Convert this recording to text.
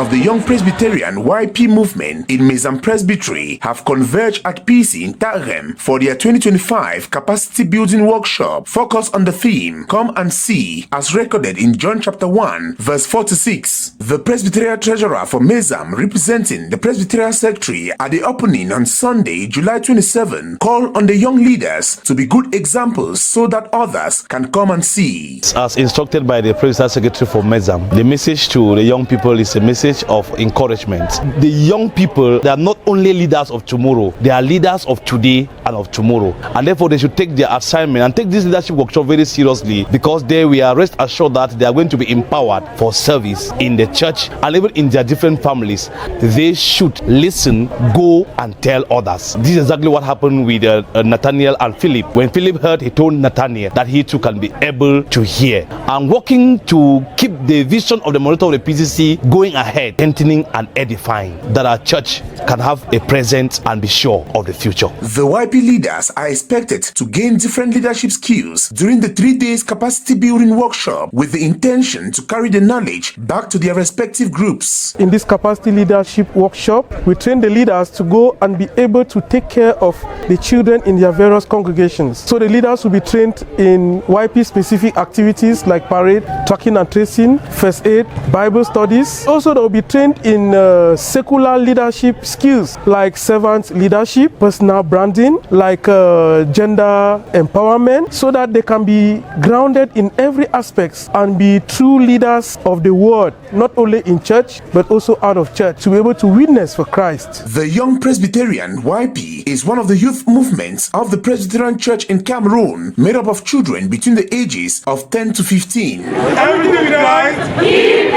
of the Young Presbyterian YP movement in Mezam Presbytery have converged at PC in Tarem for their 2025 capacity building workshop focused on the theme "Come and See," as recorded in John chapter 1 verse 46. The Presbyterian treasurer for Mezam, representing the Presbyterian secretary at the opening on Sunday, July 27, called on the young leaders to be good examples so that others can come and see. As instructed by the Presbyterian secretary for Mezam, the message to the young people is a message of encouragement. The young people, they are not only leaders of tomorrow, they are leaders of today and of tomorrow, and therefore they should take their assignment and take this leadership workshop very seriously, because there we are rest assured that they are going to be empowered for service in the church and even in their different families. They should listen, go and tell others. This is exactly what happened with Nathaniel and Philip. When Philip heard, he told Nathaniel that he too can be able to hear, and working to keep the vision of the monitor of the PCC going ahead, strengthening and edifying, that our church can have a present and be sure of the future. The YP leaders are expected to gain different leadership skills during the 3 days capacity building workshop, with the intention to carry the knowledge back to their respective groups. In this capacity leadership workshop, we train the leaders to go and be able to take care of the children in their various congregations. So the leaders will be trained in YP specific activities like parade, tracking and tracing, first aid, Bible studies. Also, they will be trained in secular leadership skills like servant leadership, personal branding, like gender empowerment, so that they can be grounded in every aspect and be true leaders of the word, not only in church but also out of church, to be able to witness for Christ. The Young Presbyterian YP is one of the youth movements of the Presbyterian Church in Cameroon, made up of children between the ages of 10 to 15. Everything we